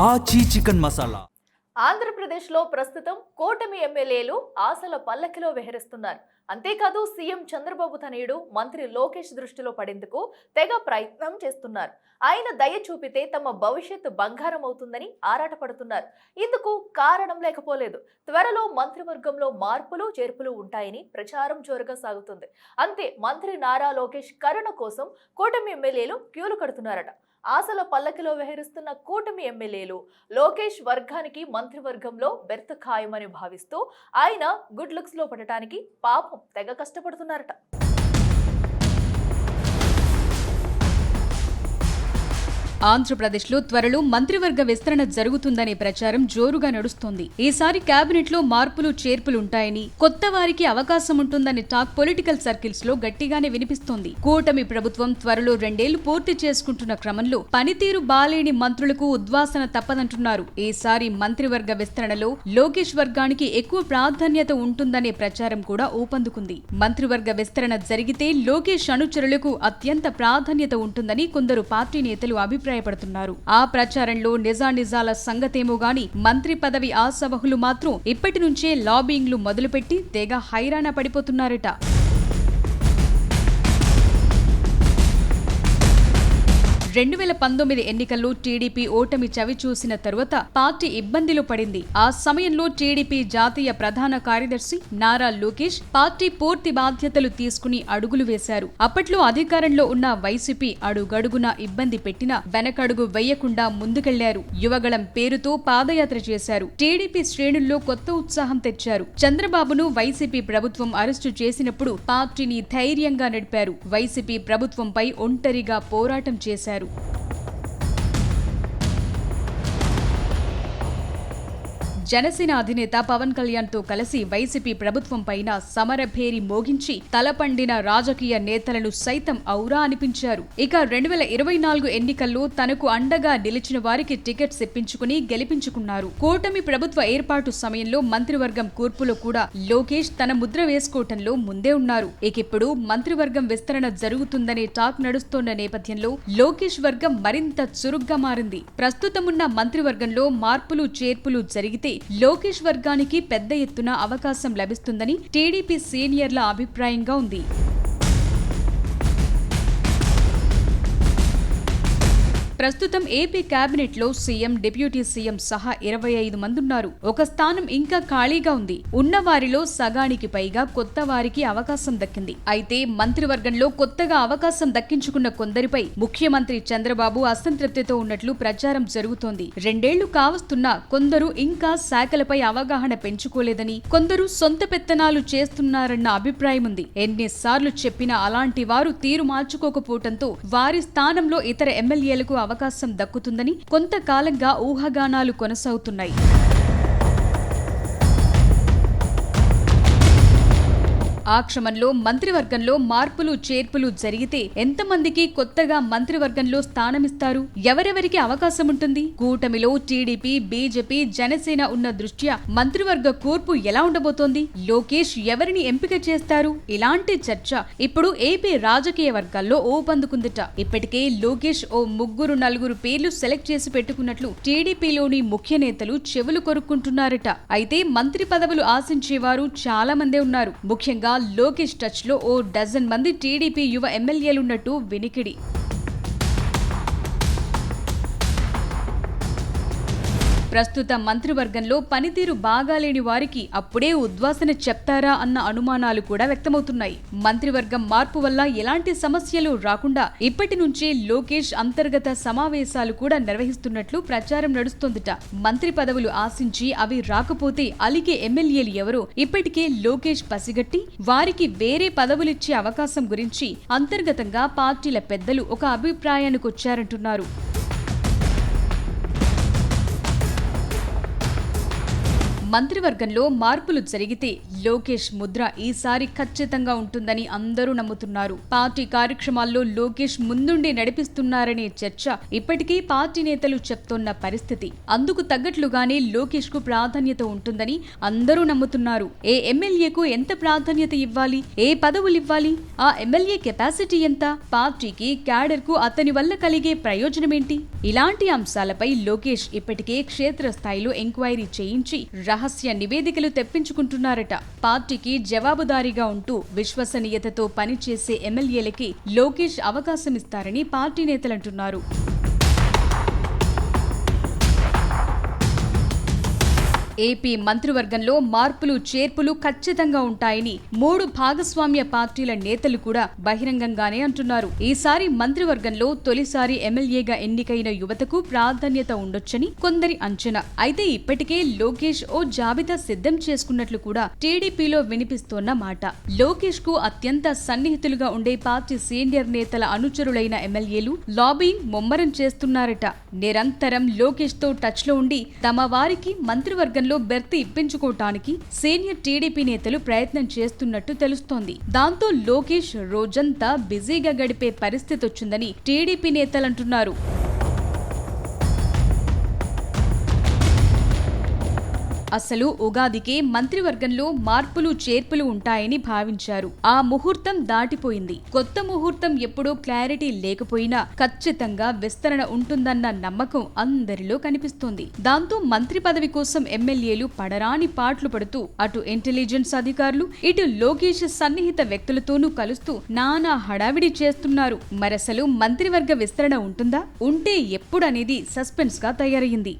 ఆచి చికెన్ మసాలా. ఆంధ్రప్రదేశ్లో ప్రస్తుతం కూటమి ఎమ్మెల్యేలు ఆశల పల్లకిలో విహరిస్తున్నారు. అంతేకాదు సీఎం చంద్రబాబు తనయుడు మంత్రి లోకేష్ దృష్టిలో పడేందుకు తెగ ప్రయత్నం చేస్తున్నారు. ఆయన దయ చూపితే తమ భవిష్యత్తు బంగారం అవుతుందని ఆరాటపడుతున్నారు. ఇందుకు కారణం లేకపోలేదు. త్వరలో మంత్రివర్గంలో మార్పులు చేర్పులు ఉంటాయని ప్రచారం జోరుగా సాగుతుంది. అంతే మంత్రి నారా లోకేష్ కరుణ కోసం కూటమి ఎమ్మెల్యేలు క్యూలు కడుతున్నారట. ఆశల పల్లకిలో విహరిస్తున్న కూటమి ఎమ్మెల్యేలు లోకేష్ వర్గానికి మంత్రివర్గంలో బెర్త్ ఖాయమని భావిస్తూ ఆయన గుడ్ లుక్స్ లో పడటానికి పాపం తెగ కష్టపడుతున్నారట. ఆంధ్రప్రదేశ్లో త్వరలో మంత్రివర్గ విస్తరణ జరుగుతుందనే ప్రచారం జోరుగా నడుస్తోంది. ఈసారి కేబినెట్ లో మార్పులు చేర్పులు ఉంటాయని, కొత్త వారికి అవకాశం ఉంటుందనే టాక్ పొలిటికల్ సర్కిల్స్ లో గట్టిగానే వినిపిస్తోంది. కూటమి ప్రభుత్వం త్వరలో 2 ఏళ్లు పూర్తి చేసుకుంటున్న క్రమంలో పనితీరు బాలేని మంత్రులకు ఉద్వాసన తప్పదంటున్నారు. ఈసారి మంత్రివర్గ విస్తరణలో లోకేష్ వర్గానికి ఎక్కువ ప్రాధాన్యత ఉంటుందనే ప్రచారం కూడా ఊపందుకుంది. మంత్రివర్గ విస్తరణ జరిగితే లోకేష్ అనుచరులకు అత్యంత ప్రాధాన్యత ఉంటుందని కొందరు పార్టీ నేతలు అభిప్రాయపడుతున్నారు. ఆ ప్రచారంలో నిజానిజాల సంగతేమో గాని మంత్రి పదవి ఆశావహులు మాత్రం ఇప్పటి నుంచే లాబింగ్లు మొదలుపెట్టి తెగ హైరాణ పడిపోతున్నారట. 2019 ఎన్నికల్లో టీడీపీ ఓటమి చవి చూసిన తరువాత పార్టీ ఇబ్బందిలో పడింది. ఆ సమయంలో టీడీపీ జాతీయ ప్రధాన కార్యదర్శి నారా లోకేష్ పార్టీ పూర్తి బాధ్యతలు తీసుకుని అడుగులు వేశారు. అప్పట్లో అధికారంలో ఉన్న వైసీపీ అడుగడుగునా ఇబ్బంది పెట్టినా వెనకడుగు వెయ్యకుండా ముందుకెళ్లారు. యువగళం పేరుతో పాదయాత్ర చేశారు. టీడీపీ శ్రేణుల్లో కొత్త ఉత్సాహం తెచ్చారు. చంద్రబాబును వైసీపీ ప్రభుత్వం అరెస్టు చేసినప్పుడు పార్టీని ధైర్యంగా నడిపారు. వైసీపీ ప్రభుత్వంపై ఒంటరిగా పోరాటం చేశారు. జనసేన అధినేత పవన్ కళ్యాణ్ తో కలిసి వైసీపీ ప్రభుత్వం పైన సమరభేరి మోగించి తలపండిన రాజకీయ నేతలను సైతం ఔరా అనిపించారు. ఇక 2024 ఎన్నికల్లో తనకు అండగా నిలిచిన వారికి టికెట్స్ ఇప్పించుకుని గెలిపించుకున్నారు. కూటమి ప్రభుత్వ ఏర్పాటు సమయంలో మంత్రివర్గం కూర్పులో కూడా లోకేష్ తన ముద్ర వేసుకోవటంలో ముందే ఉన్నారు. ఇకిప్పుడు మంత్రివర్గం విస్తరణ జరుగుతుందనే టాక్ నడుస్తోన్న నేపథ్యంలో లోకేష్ వర్గం మరింత చురుగ్గా మారింది. ప్రస్తుతమున్న మంత్రివర్గంలో మార్పులు చేర్పులు జరిగితే లోకేష్ వర్గానికి పెద్ద ఎత్తున అవకాశం లభిస్తుందని టీడీపీ సీనియర్ల అభిప్రాయంగా ఉంది. ప్రస్తుతం ఏపీ కేబినెట్ లో సీఎం, డిప్యూటీ సీఎం సహా 25 మంది ఉన్నారు. ఒక స్థానం ఇంకా ఖాళీగా ఉంది. ఉన్న వారిలో సగానికి పైగా కొత్త వారికి అవకాశం దక్కింది. అయితే మంత్రివర్గంలో కొత్తగా అవకాశం దక్కించుకున్న కొందరిపై ముఖ్యమంత్రి చంద్రబాబు అసంతృప్తితో ఉన్నట్లు ప్రచారం జరుగుతోంది. 2 ఏళ్లు కావస్తున్నా కొందరు ఇంకా శాఖలపై అవగాహన పెంచుకోలేదని, కొందరు సొంత పెత్తనాలు చేస్తున్నారన్న అభిప్రాయం ఉంది. ఎన్నిసార్లు చెప్పినా అలాంటి వారు తీరు మార్చుకోకపోవడంతో వారి స్థానంలో ఇతర ఎమ్మెల్యేలకు అవకాశం దక్కుతుందని కొంతకాలంగా ఊహాగానాలు కొనసాగుతున్నాయి. ఆ క్రమంలో మంత్రివర్గంలో మార్పులు చేర్పులు జరిగితే ఎంతమందికి కొత్తగా మంత్రివర్గంలో స్థానమిస్తారు? ఎవరెవరికి అవకాశం ఉంటుంది? కూటమిలో టీడీపీ, బీజేపీ, జనసేన ఉన్న దృష్ట్యా మంత్రివర్గ కూర్పు ఎలా ఉండబోతోంది? లోకేష్ ఎవరిని ఎంపిక చేస్తారు? ఇలాంటి చర్చ ఇప్పుడు ఏపీ రాజకీయ వర్గాల్లో ఊపందుకుందిట. ఇప్పటికే లోకేష్ ఓ 3-4 పేర్లు సెలెక్ట్ చేసి పెట్టుకున్నట్లు టీడీపీలోని ముఖ్య నేతలు చెవులు కొరుక్కుంటున్నారట. అయితే మంత్రి పదవులు ఆశించేవారు చాలా మందే ఉన్నారు. ముఖ్యంగా లోకేష్ టచ్ లో ఓ డజన్ మంది టీడీపీ యువ ఎమ్మెల్యేలున్నట్టు వినికిడి. ప్రస్తుత మంత్రివర్గంలో పనితీరు బాగాలేని వారికి అప్పుడే ఉద్వాసన చెప్తారా అన్న అనుమానాలు కూడా వ్యక్తమవుతున్నాయి. మంత్రివర్గం మార్పు వల్ల ఎలాంటి సమస్యలు రాకుండా ఇప్పటి నుంచే లోకేష్ అంతర్గత సమావేశాలు కూడా నిర్వహిస్తున్నట్లు ప్రచారం నడుస్తోందిట. మంత్రి పదవులు ఆశించి అవి రాకపోతే అలిగే ఎమ్మెల్యేలు ఎవరో ఇప్పటికే లోకేష్ పసిగట్టి వారికి వేరే పదవులిచ్చే అవకాశం గురించి అంతర్గతంగా పార్టీల పెద్దలు ఒక అభిప్రాయానికొచ్చారంటున్నారు. మంత్రివర్గంలో మార్పులు జరిగితే లోకేష్ ముద్ర ఈసారి ఖచ్చితంగా ఉంటుందని అందరూ నమ్ముతున్నారు. పార్టీ కార్యక్రమాల్లో లోకేష్ ముందుండి నడిపిస్తున్నారనే చర్చ ఇప్పటికీ పార్టీ నేతలు చెప్తోన్న పరిస్థితి. అందుకు తగ్గట్లుగానే లోకేష్ కు ప్రాధాన్యత ఉంటుందని అందరూ నమ్ముతున్నారు. ఏ ఎమ్మెల్యేకు ఎంత ప్రాధాన్యత ఇవ్వాలి, ఏ పదవులు ఇవ్వాలి, ఆ ఎమ్మెల్యే కెపాసిటీ ఎంత, పార్టీకి క్యాడర్ కు అతని వల్ల కలిగే ప్రయోజనమేంటి, ఇలాంటి అంశాలపై లోకేష్ ఇప్పటికే క్షేత్రస్థాయిలో ఎంక్వైరీ చేయించి రహస్య నివేదికలు తెప్పించుకుంటున్నారట. పార్టీకి జవాబుదారీగా ఉంటూ విశ్వసనీయతతో పనిచేసే ఎమ్మెల్యేలకి లోకేష్ అవకాశమిస్తారని పార్టీ నేతలంటున్నారు. ఏపీ మంత్రివర్గంలో మార్పులు చేర్పులు ఖచ్చితంగా ఉంటాయని 3 భాగస్వామ్య పార్టీల నేతలు కూడా బహిరంగంగానే అంటున్నారు. ఈసారి మంత్రివర్గంలో తొలిసారి ఎమ్మెల్యేగా ఎన్నికైన యువతకు ప్రాధాన్యత ఉండొచ్చని కొందరి అంచనా. అయితే ఇప్పటికే లోకేష్ ఓ జాబితా సిద్ధం చేసుకున్నట్లు కూడా టీడీపీలో వినిపిస్తోన్న మాట. లోకేష్ కు అత్యంత సన్నిహితులుగా ఉండే పార్టీ సీనియర్ నేతల అనుచరులైన ఎమ్మెల్యేలు లాబింగ్ ముమ్మరం చేస్తున్నారట. నిరంతరం లోకేష్ తో టచ్ లో ఉండి తమ వారికి మంత్రివర్గం బెర్త్ ఇప్పించుకోవటానికి సీనియర్ టీడీపీ నేతలు ప్రయత్నం చేస్తున్నట్టు తెలుస్తోంది. దాంతో లోకేష్ రోజంతా బిజీగా గడిపే పరిస్థితి వచ్చిందని టీడీపీ నేతలంటున్నారు. అసలు ఉగాదికే మంత్రివర్గంలో మార్పులు చేర్పులు ఉంటాయని భావించారు. ఆ ముహూర్తం దాటిపోయింది. కొత్త ముహూర్తం ఎప్పుడూ క్లారిటీ లేకపోయినా ఖచ్చితంగా విస్తరణ ఉంటుందన్న నమ్మకం అందరిలో కనిపిస్తోంది. దాంతో మంత్రి పదవి కోసం ఎమ్మెల్యేలు పడరాని పాట్లు పడుతూ అటు ఇంటెలిజెన్స్ అధికారులు ఇటు లోకేష్ సన్నిహిత వ్యక్తులతోనూ కలుస్తూ నానా హడావిడి చేస్తున్నారు. మరసలు మంత్రివర్గ విస్తరణ ఉంటుందా, ఉంటే ఎప్పుడనేది సస్పెన్స్ గా తయారయ్యింది.